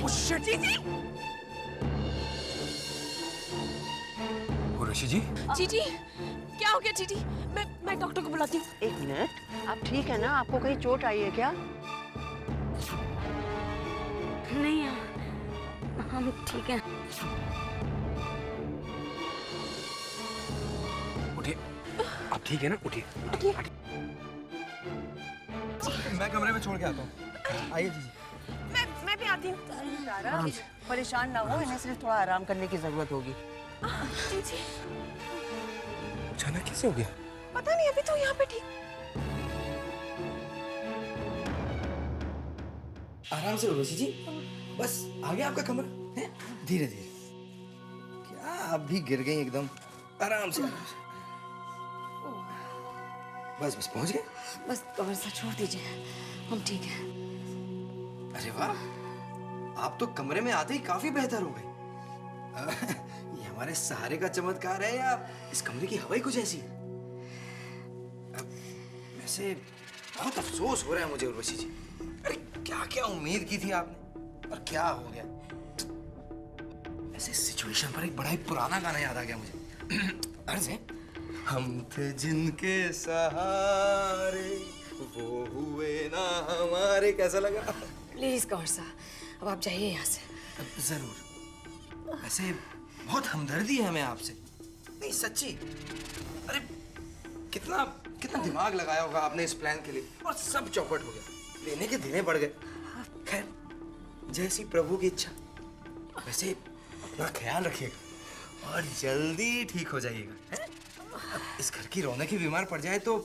जीजी, उर्वशी जी, जीजी, क्या हो गया जीजी? मैं डॉक्टर को बुलाती हूँ। एक मिनट, आप ठीक है ना? आपको कहीं चोट आई है क्या? नहीं, हम ठीक हैं। उठिए। आप ठीक है ना? उठिए। मैं कमरे में छोड़ के आता हूँ। आइए जीजी। मैं भी आती हूँ। तारा, परेशान ना हो, इन्हें सिर्फ थोड़ा आराम करने की जरूरत होगी। जीजी, अचानक कैसे हो गया? पता नहीं, अभी तो यहाँ पे ठीक। आराम से उर्वशी जी, बस आ गया आपका कमरा है। धीरे धीरे। क्या आप भी गिर गई एकदम? आराम से आराम से। बस बस पहुंच गए। बस कमर सा छोड़ दीजिए, हम ठीक हैं। अरे वाह, आप तो कमरे में आते ही काफी बेहतर हो गए। ये हमारे सहारे का चमत्कार है या इस कमरे की हवा ही कुछ ऐसी है? वैसे बहुत अफसोस हो रहा है मुझे उर्वशी जी। अरे क्या क्या उम्मीद की थी आपने और क्या हो गया। ऐसे सिचुएशन पर एक बड़ा ही पुराना गाना याद आ गया मुझे। अर्ज है, हम थे जिनके सहारे वो हुए ना हमारे। कैसा लगा? प्लीज कमर सा, अब आप जाइए यहाँ से। जरूर। वैसे बहुत हमदर्दी है हमें आपसे। नहीं सच्ची। अरे कितना कितना दिमाग लगाया होगा आपने इस प्लान के लिए, और सब चौपट हो गया। लेने के देने बढ़ गए। खैर, जैसी प्रभु की इच्छा। वैसे अपना ख्याल रखिएगा और जल्दी ठीक हो जाइएगा। हैं? अब इस घर की रौनक ही बीमार पड़ जाए तो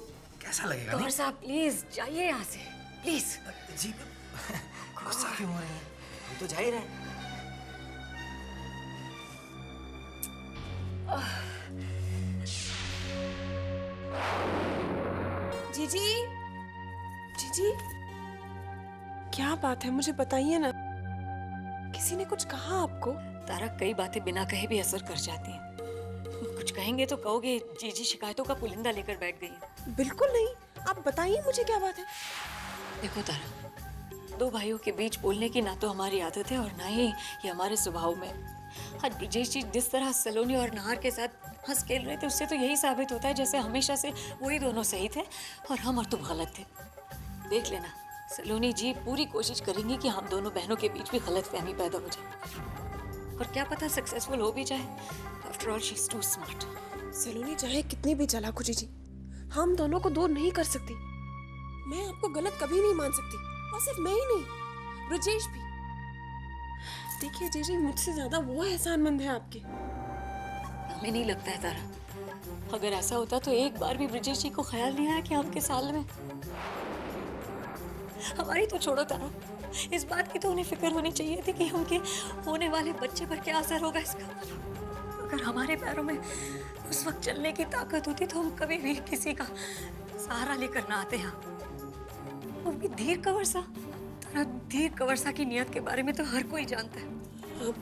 कैसा लगेगा? कमर साहब प्लीज जाइए यहाँ से, प्लीज। जी, गुस्सा क्यों हो रहे हैं? हम तो जा ही रहे हैं। जीजी, जीजी, क्या बात है? मुझे बताइए ना। किसी ने कुछ कहा आपको? तारा, कई बातें बिना कहे भी असर कर जाती हैं। कुछ कहेंगे तो कहोगे जीजी शिकायतों का पुलिंदा लेकर बैठ गई है। बिल्कुल नहीं, आप बताइए मुझे क्या बात है। देखो तारा, दो भाइयों के बीच बोलने की ना तो हमारी आदत है और ना ही ये हमारे स्वभाव में। आज ब्रजेश जी जिस तरह सलोनी और नाहर के साथ हंस खेल रहे थे, उससे तो यही साबित होता है जैसे हमेशा से वही दोनों सही थे और हम और तुम गलत थे। देख लेना, सलोनी जी पूरी कोशिश करेंगी कि हम दोनों बहनों के बीच भी गलतफहमी पैदा हो जाए, और क्या पता सक्सेसफुल हो भी जाए। After all she is too smart. Saloni चाहे कितनी भी चालाक हो जीजी, हम दोनों को दूर नहीं कर सकती। मैं आपको गलत कभी नहीं मान सकती, और सिर्फ मैं ही नहीं, ब्रजेश भी। देखिए जीजी, मुझसे ज्यादा वो एहसानमंद है आपके। हमें नहीं लगता है तारा, अगर ऐसा होता तो एक बार भी ब्रजेश जी को ख्याल नहीं आया कि आपके साल में हमारी तो छोड़ो तारा, इस बात की तो उन्हें फिक्र होनी चाहिए थी कि उनके होने वाले बच्चे पर क्या असर होगा इसका। अगर हमारे पैरों में उस वक्त चलने की ताकत होती तो हम कभी भी किसी का सहारा लेकर ना आते यहाँ। और भी धीर कंवरसा, तारा, धीर कंवरसा की नियत के बारे में तो हर कोई जानता है। आप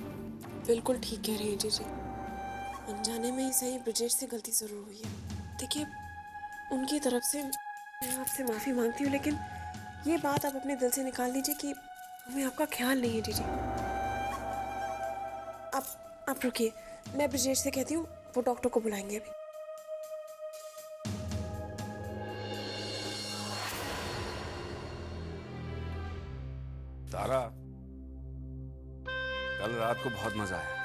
बिल्कुल ठीक कह रही हैं जीजी, अनजाने में ही सही ब्रजेश से गलती जरूर हुई है। देखिए, उनकी तरफ से मैं आपसे माफी मांगती हूँ, लेकिन ये बात आप अपने दिल से निकाल दीजिए कि हमें आपका ख्याल नहीं है जीजी। आप रुकिए, मैं ब्रजेश से कहती हूँ, वो डॉक्टर को बुलाएंगे अभी। तारा, कल रात को बहुत मजा आया।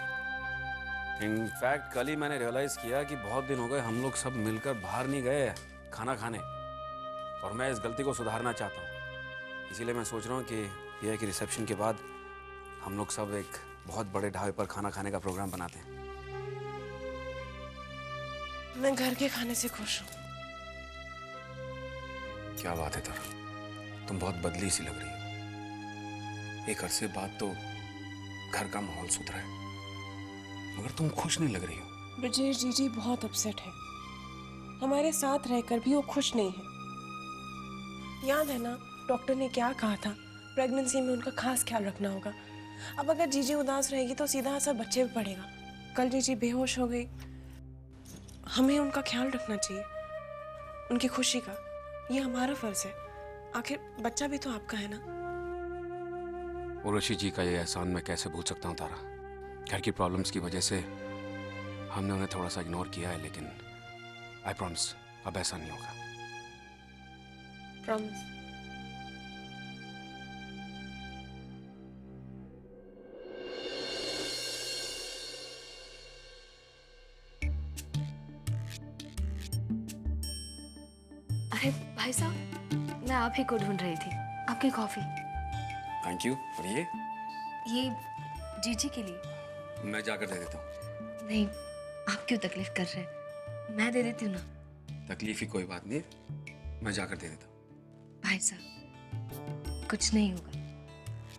इनफैक्ट कल ही मैंने रियलाइज किया कि बहुत दिन हो गए हम लोग सब मिलकर बाहर नहीं गए खाना खाने, और मैं इस गलती को सुधारना चाहता हूँ। इसीलिए मैं सोच रहा हूँ कि यह कि रिसेप्शन के बाद हम लोग सब एक बहुत बड़े ढाबे पर खाना खाने का प्रोग्राम बनाते हैं। मैं घर के खाने से खुश हूँ। क्या बात है तारा, तुम बहुत बदली सी लग रही हो। एक अरसे बाद तो घर का माहौल सुधरा है, मगर तुम खुश नहीं लग रही हो। ब्रजेश जीजी बहुत अपसेट है, हमारे साथ रहकर भी वो खुश नहीं है। याद है ना डॉक्टर ने क्या कहा था, प्रेगनेंसी में उनका खास ख्याल रखना होगा। अब अगर जीजी उदास रहेगी तो सीधा असर बच्चे पे पड़ेगा। कल जीजी बेहोश हो गई, हमें उनका ख्याल रखना चाहिए, उनकी खुशी का। ये हमारा फर्ज है, आखिर बच्चा भी तो आपका है ना। उर्वशी जी का ये एहसान मैं कैसे भूल सकता हूँ तारा। घर की प्रॉब्लम्स की वजह से हमने उन्हें थोड़ा सा इग्नोर किया है, लेकिन आई प्रॉमिस अब ऐसा नहीं होगा। प्रॉमिस। अरे भाई साहब, मैं आप ही को ढूंढ रही थी। आपकी कॉफी। Thank you. और ये जीजी के लिए। मैं जाकर दे देता हूँ। नहीं, आप क्यों तकलीफ कर रहे हैं? मैं दे देती हूँ ना। तकलीफ ही कोई बात नहीं, मैं जाकर दे देता हूँ। भाई साहब, कुछ नहीं होगा।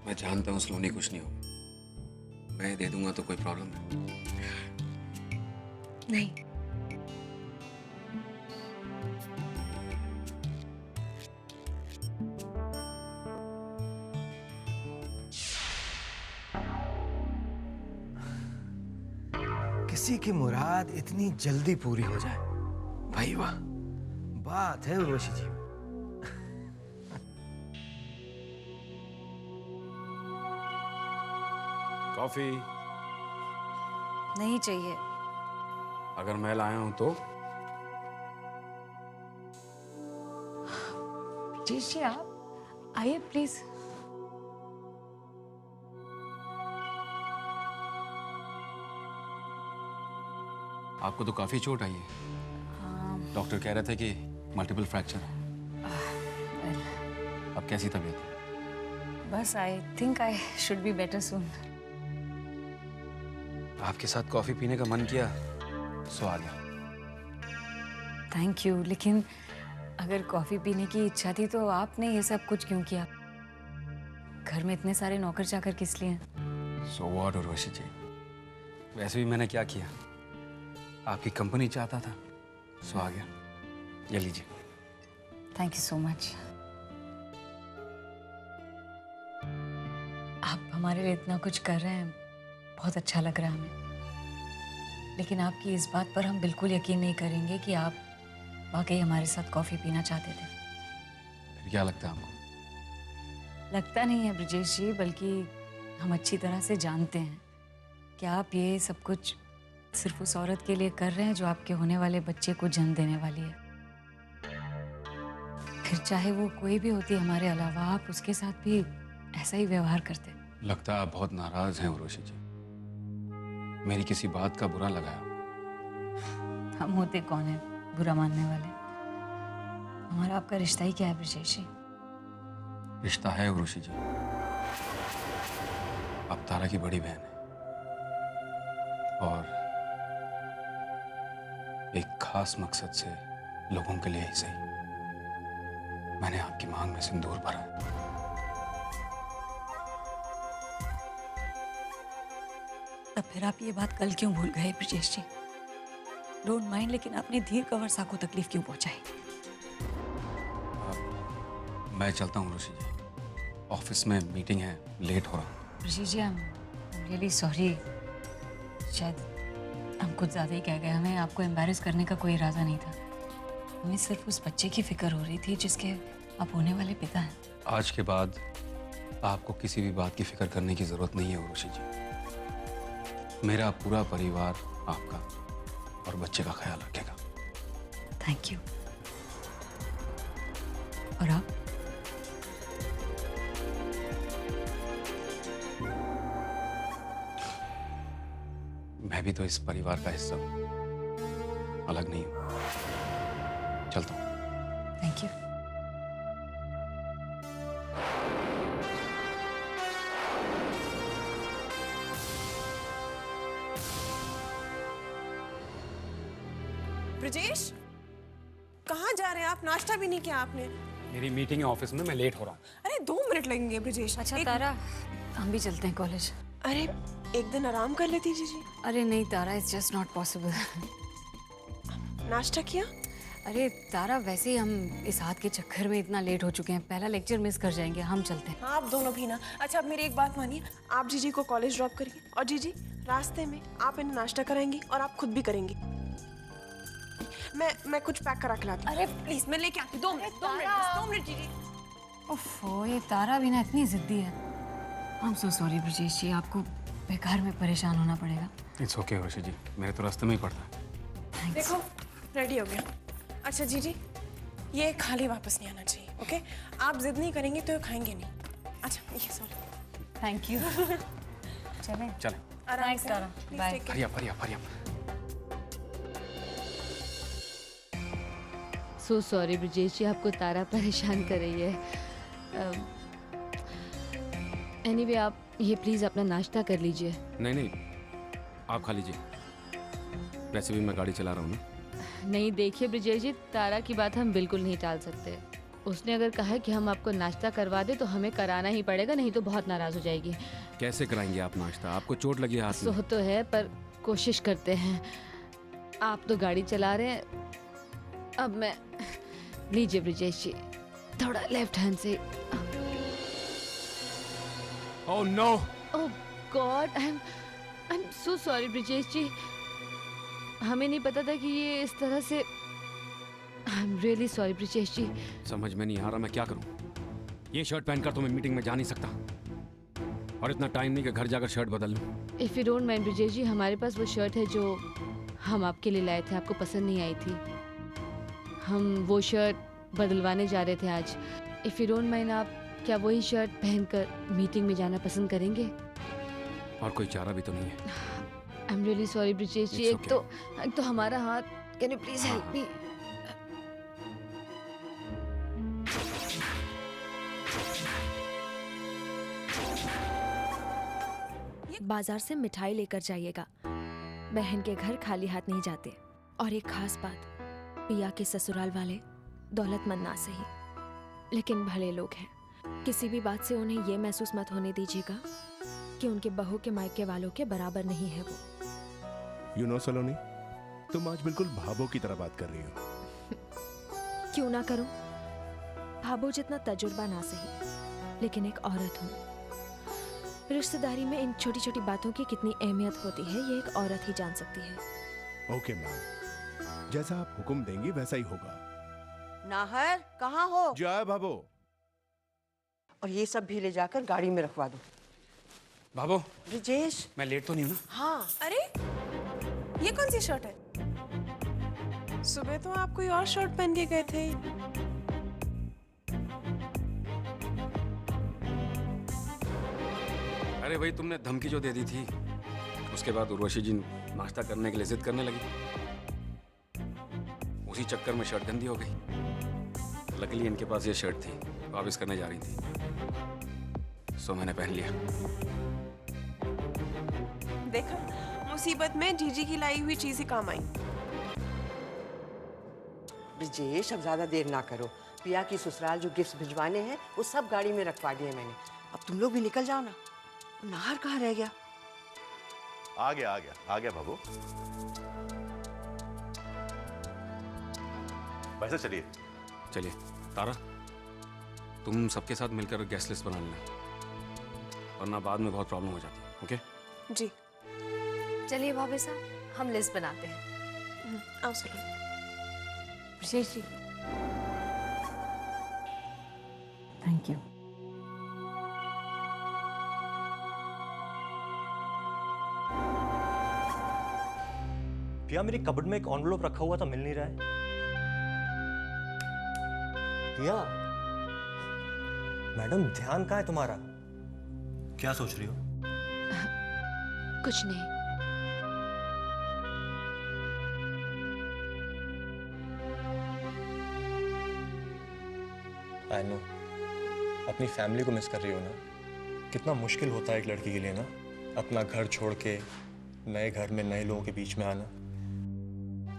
मैं जानता हूँ स्लोनी कुछ नहीं होगा। मैं दे दूंगा तो कोई प्रॉब्लम नहीं। नहीं। किसी की मुराद इतनी जल्दी पूरी हो जाए, भाई वाह, बात है उर्वशी जी। कॉफी नहीं चाहिए। अगर मैं लाया हूं तो? जी आप आइए प्लीज। आपको तो काफी चोट आई है। डॉक्टर कह रहे थे कि मल्टीपल फ्रैक्चर है। अब कैसी तबीयत है? बस I think I should be better soon. आपके साथ कॉफी पीने का मन किया, सो आ गया। थैंक यू, लेकिन अगर कॉफी पीने की इच्छा थी तो आपने ये सब कुछ क्यों किया? घर में इतने सारे नौकर चाकर किस लिए? सो व्हाट उर्वशी जी, वैसे भी मैंने क्या किया, आपकी कंपनी चाहता था, सो आ गया। ये लीजिए। Thank you so much. आप हमारे लिए इतना कुछ कर रहे हैं, बहुत अच्छा लग रहा है हमें। लेकिन आपकी इस बात पर हम बिल्कुल यकीन नहीं करेंगे कि आप वाकई हमारे साथ कॉफी पीना चाहते थे। फिर क्या लगता है आपको? लगता नहीं है ब्रिजेश जी, बल्कि हम अच्छी तरह से जानते हैं कि आप ये सब कुछ सिर्फ उस औरत के लिए कर रहे हैं जो आपके होने वाले बच्चे को जन्म देने वाली है। फिर चाहे वो कोई भी होती हमारे अलावा, आप उसके साथ भी ऐसा ही व्यवहार करते। लगता है आप बहुत नाराज हैं उर्वशी जी। मेरी किसी बात का बुरा लगा? हम होते कौन है बुरा मानने वाले? हमारा आपका रिश्ता ही क्या है ब्रिजेश जी? रिश्ता है उर्वशी जी। आप तारा की बड़ी बहन है और एक खास मकसद से, लोगों के लिए ही सही, मैंने आपकी मांग में सिंदूर भरा है। तब फिर आप ये बात कल क्यों भूल गए ब्रिजेश जी? डोंट माइंड, लेकिन आपने धीर कंवर को तकलीफ क्यों पहुंचाई? मैं चलता हूँ उर्वशी जी, ऑफिस में मीटिंग है, लेट हो रहा हूँ। ब्रिजेश जी, I'm really sorry। शायद हम कुछ ज़्यादा ही कह गए। हमें आपको एम्बैरेस करने का कोई इरादा नहीं था। हमें सिर्फ उस बच्चे की फिक्र हो रही थी जिसके आप होने वाले पिता हैं। आज के बाद आपको किसी भी बात की फिक्र करने की जरूरत नहीं है उर्वशी जी। मेरा पूरा परिवार आपका और बच्चे का ख्याल रखेगा। Thank you. और आप? मैं भी तो इस परिवार का हिस्सा हूं, अलग नहीं हूं। चलता हूं। Thank you. ब्रिजेश, कहाँ जा रहे हैं आप? नाश्ता भी नहीं किया आपने। मेरी मीटिंग है ऑफिस में, मैं लेट हो रहा हूँ। अरे 2 मिनट लगेंगे ब्रिजेश। अच्छा तारा, हम भी चलते हैं कॉलेज। अरे एक दिन आराम कर लेती जीजी। अरे नहीं तारा, इट्स जस्ट नॉट पॉसिबल। नाश्ता किया? अरे तारा, वैसे ही हम इस हाथ के चक्कर में इतना लेट हो चुके हैं, पहला लेक्चर मिस कर जाएंगे। हम चलते हैं। हाँ, आप दोनों भी ना। अच्छा, अब मेरी एक बात मानिए, आप जीजी को कॉलेज ड्रॉप करिए और जीजी रास्ते में आप इन्हें नाश्ता कराएंगी और आप खुद भी करेंगी। मैं कुछ पैक करा के लाती हूँ। अरे प्लीज, मैं लेके आती हूँ। 2 मिनट जीजी। ओफो, ये तारा भी ना इतनी जिद्दी है। I'm so sorry Brajesh ji, आपको बेकार में परेशान होना पड़ेगा। इट्स ओके उर्वशी जी, मेरे तो रास्ते में ही पड़ता है। देखो रेडी हो गया। अच्छा जीजी, ये खाली वापस नहीं आना चाहिए, ओके? आप जिद नहीं करेंगे तो ये खाएंगे नहीं। अच्छा ये सॉरी। Thank you. चलें। चले आराम से। Tara. Please Bye. take care. Hurry up hurry up. So sorry Brajesh ji, आपको तारा परेशान कर रही है। एनीवे आप ये प्लीज़ अपना नाश्ता कर लीजिए। नहीं आप खा लीजिए, वैसे भी मैं गाड़ी चला रहा हूँ ना। नहीं देखिए ब्रजेश जी, तारा की बात हम बिल्कुल नहीं टाल सकते। उसने अगर कहा कि हम आपको नाश्ता करवा दे तो हमें कराना ही पड़ेगा, नहीं तो बहुत नाराज़ हो जाएगी। कैसे कराएंगे आप नाश्ता? आपको चोट लगी है हाथ सो में। तो है, पर कोशिश करते हैं। आप तो गाड़ी चला रहे हैं, अब मैं लीजिए ब्रजेश जी, थोड़ा लेफ्ट हैंड से। Oh no. Oh god, I am so sorry Brajesh ji, हमें नहीं पता था कि ये इस तरह से। I am really sorry Brajesh ji. समझ में नहीं आ रहा मैं क्या करूं। ये शर्ट पहनकर तो मैं मीटिंग में जा नहीं सकता, और इतना टाइम नहीं कि घर जाकर शर्ट बदल लूं। If you don't mind Brajesh ji, हमारे पास वो शर्ट है जो हम आपके लिए लाए थे, आपको पसंद नहीं आई थी। हम वो शर्ट बदलवाने जा रहे थे आज। इफ़ यू डोंट माइंड, आप क्या वही शर्ट पहनकर मीटिंग में जाना पसंद करेंगे? और कोई चारा भी तो नहीं है। I am really sorry Brajesh ji. It's एक तो हमारा हाथ, can you please help me? बाजार से मिठाई लेकर जाइएगा, बहन के घर खाली हाथ नहीं जाते। और एक खास बात, पिया के ससुराल वाले दौलतमंद ना सही, लेकिन भले लोग हैं। किसी भी बात से उन्हें ये महसूस मत होने दीजिएगा कि उनके बहू के मायके वालों के बराबर नहीं है वो। यू नो सलोनी, तुम आज बिल्कुल भाभो की तरह बात कर रही हो। क्यों ना करूं? भाभो जितना तजुर्बा ना सही, लेकिन एक औरत हूं। रिश्तेदारी में इन छोटी छोटी बातों की कितनी अहमियत होती है, ये एक औरत ही जान सकती है। ओके मैम, जैसा आप हुक्म देंगी वैसा ही होगा। नाहर, कहाँ हो? जय भाभो। और ये सब भी ले जाकर गाड़ी में रखवा दो। बाबू, ब्रजेश। मैं लेट तो नहीं हूँ ना? हाँ। अरे ये कौन सी शर्ट है? सुबह तो आप कोई और शर्ट पहन के गए थे। अरे भाई, तुमने धमकी जो दे दी थी, उसके बाद उर्वशी जी नाश्ता करने के लिए जिद करने लगी। उसी चक्कर में शर्ट गंदी हो गई। लकीली इनके पास ये शर्ट थी, वापस करने जा रही थी, सो मैंने पहन लिया। देखा, मुसीबत में जीजी की लाई हुई चीज ही काम आई। ब्रजेश, अब ज्यादा देर ना करो। पिया की ससुराल जो गिफ्ट भिजवाने हैं वो सब गाड़ी में रखवा दिए मैंने। अब तुम लोग भी निकल जाओ ना। नाहर कहाँ रह गया? आ गया भाभो। वैसे चलिए। चलिए तारा, तुम सबके साथ मिलकर गेस्ट लिस्ट बना लेना, वरना बाद में बहुत प्रॉब्लम हो जाती है। ओके जी। चलिए भाभी साहब, हम लिस्ट बनाते हैं। आओ सुनो। ब्रजेश जी, थैंक यू। भैया, मेरी कबर्ड में एक एनवेलप रखा हुआ था, मिल नहीं रहा है। भैया, मैडम ध्यान कहाँ है तुम्हारा? क्या सोच रही हो? कुछ नहीं। आई नो, अपनी फैमिली को मिस कर रही हो ना। कितना मुश्किल होता है एक लड़की के लिए ना, अपना घर छोड़ के नए घर में नए लोगों के बीच में आना।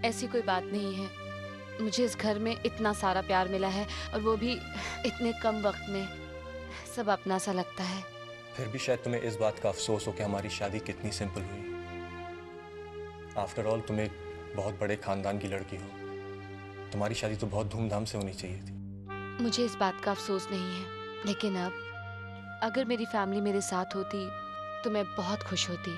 ऐसी कोई बात नहीं है, मुझे इस घर में इतना सारा प्यार मिला है, और वो भी इतने कम वक्त में। सब अपना सा लगता है। फिर भी शायद तुम्हें इस बात का अफसोस हो कि हमारी शादी कितनी सिंपल हुई। आफ्टर ऑल तुम एक बहुत बड़े खानदान की लड़की हो, तुम्हारी शादी तो बहुत धूमधाम से होनी चाहिए थी। मुझे इस बात का अफसोस नहीं है, लेकिन अब अगर मेरी फैमिली मेरे साथ होती तो मैं बहुत खुश होती।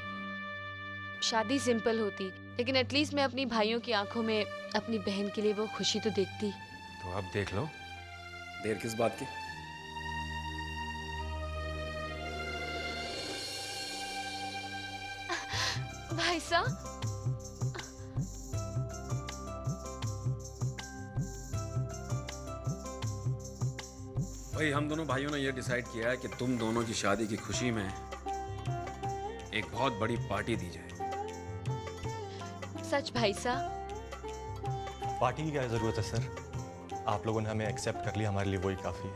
शादी सिंपल होती, लेकिन एटलीस्ट मैं अपनी भाइयों की आंखों में अपनी बहन के लिए वो खुशी तो देखती। तो अब देख लो, देर किस बात की। भाई साहब, भाई हम दोनों भाइयों ने ये डिसाइड किया है कि तुम दोनों की शादी की खुशी में एक बहुत बड़ी पार्टी दी जाए। सच भाई साहब? पार्टी की क्या ज़रूरत है सर? आप लोगों ने हमें एक्सेप्ट कर लिया, हमारे लिए वही काफ़ी है।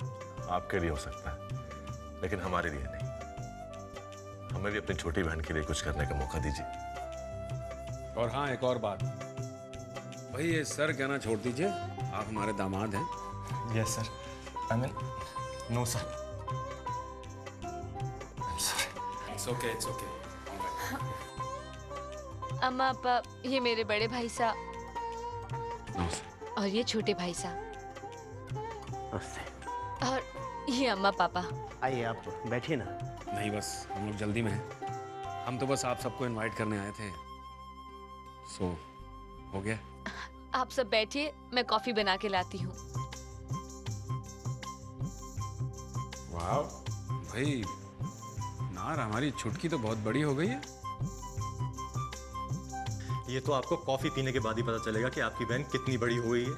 आपके लिए हो सकता है, लेकिन हमारे लिए नहीं। हमें भी अपनी छोटी बहन के लिए कुछ करने का मौका दीजिए। और हाँ, एक और बात, भाई ये सर कहना छोड़ दीजिए, आप हमारे दामाद हैं। Yes sir, I mean no sir. It's okay, it's okay. अम्मा पापा, ये मेरे बड़े भाई साहब नमस्ते। और ये छोटे भाई साहब, नमस्ते। और ये अम्मा पापा। आइए आप बैठिए ना। नहीं, बस हम लोग जल्दी में हैं। हम तो बस आप सबको इनवाइट करने आए थे। सो हो गया? आप सब बैठिए, मैं कॉफी बना के लाती हूँ। वाह भाई, नार हमारी छुटकी तो बहुत बड़ी हो गई है। ये तो आपको कॉफी पीने के बाद ही पता चलेगा कि आपकी बहन कितनी बड़ी हो गई है,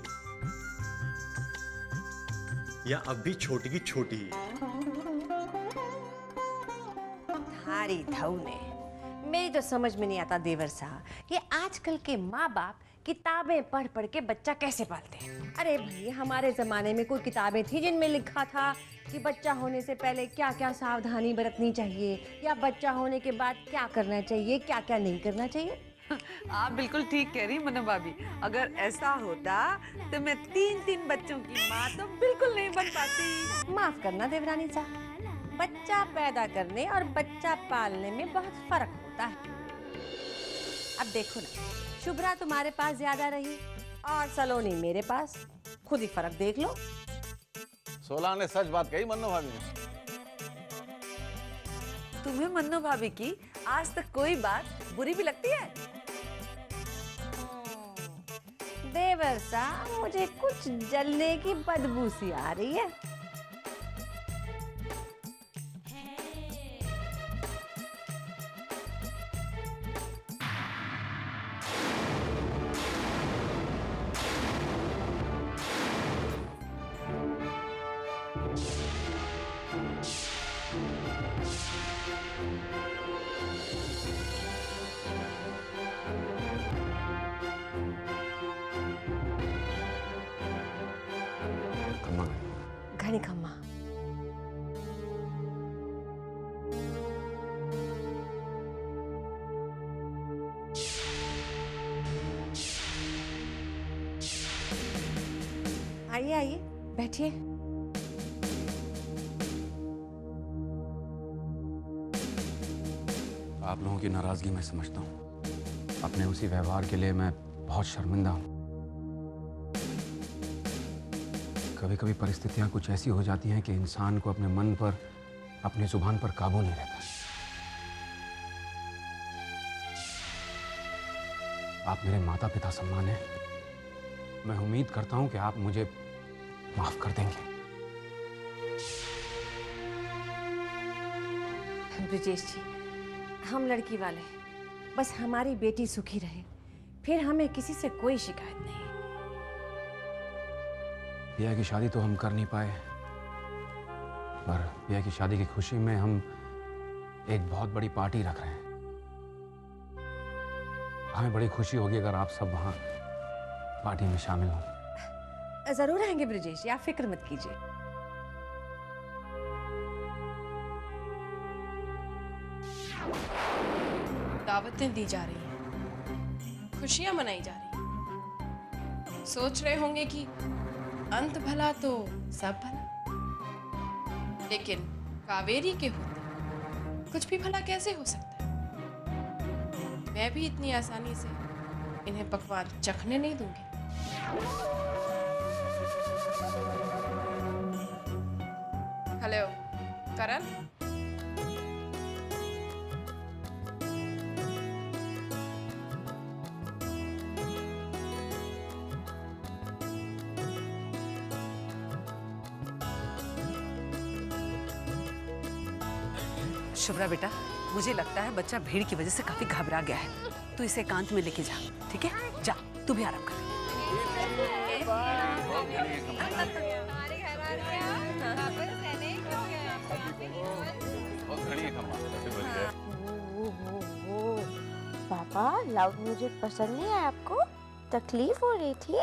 या अब भी छोटी की छोटी ही है। थारी धऊ ने, मेरी तो समझ में नहीं आता देवर साहब, ये आजकल के माँ बाप किताबें पढ़ पढ़ के बच्चा कैसे पालते हैं। अरे भाई, हमारे जमाने में कोई किताबें थी जिनमें लिखा था कि बच्चा होने से पहले क्या क्या सावधानी बरतनी चाहिए, या बच्चा होने के बाद क्या करना चाहिए, क्या क्या नहीं करना चाहिए। आप बिल्कुल ठीक कह रही मन्नू भाभी। अगर ऐसा होता तो मैं 3 बच्चों की माँ तो बिल्कुल नहीं बन पाती। माफ करना देवरानी साहब, बच्चा पैदा करने और बच्चा पालने में बहुत फर्क होता है। अब देखो ना, शुभ्रा तुम्हारे पास ज्यादा रही और सलोनी मेरे पास, खुद ही फर्क देख लो। सोला ने सच बात कही मन्नू भाभी ने। तुम्हें मन्नू भाभी की आज तक कोई बात बुरी भी लगती है? देवर साहब, मुझे कुछ जलने की बदबू सी आ रही है। घनी खम्मा। आइए आइए, बैठिए। आप लोगों की नाराजगी मैं समझता हूँ। अपने उसी व्यवहार के लिए मैं बहुत शर्मिंदा हूँ। कभी कभी परिस्थितियां कुछ ऐसी हो जाती हैं कि इंसान को अपने मन पर, अपनी जुबान पर काबू नहीं रहता। आप मेरे माता पिता समान हैं। मैं उम्मीद करता हूं कि आप मुझे माफ कर देंगे। ब्रिजेश जी, हम लड़की वाले, बस हमारी बेटी सुखी रहे, फिर हमें किसी से कोई शिकायत नहीं। पिया की शादी तो हम कर नहीं पाए, पर पिया की शादी की खुशी में हम एक बहुत बड़ी पार्टी रख रहे हैं। हमें बड़ी खुशी होगी अगर आप सब वहां पार्टी में शामिल हों। जरूर आएंगे ब्रिजेश जी, आप फिक्र मत कीजिए। दावतें दी जा रही हैं, खुशियां मनाई जा रही हैं। सोच रहे होंगे कि अंत भला तो सब भला, लेकिन कावेरी के होते कुछ भी भला कैसे हो सकता है। मैं भी इतनी आसानी से इन्हें पकवान चखने नहीं दूंगी। हेलो करण, शुभ्रा बेटा, मुझे लगता है बच्चा भीड़ की वजह से काफी घबरा गया है। तू इसे एकांत में लेके जा, ठीक है? जा, तू भी आराम कर। पापा, लाउड म्यूजिक पसंद नहीं है आपको? तकलीफ हो रही थी?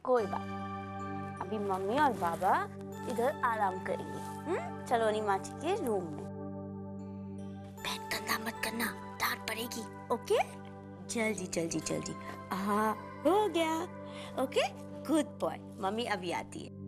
कोई बात नहीं, अभी मम्मी और बाबा इधर आराम करेंगे सलोनी माची के रूम में। बैठ गंदा मत करना, डांट पड़ेगी। ओके? जल्दी जल्दी जल्दी। हाँ, हो गया। Okay, good boy. मम्मी अभी आती है।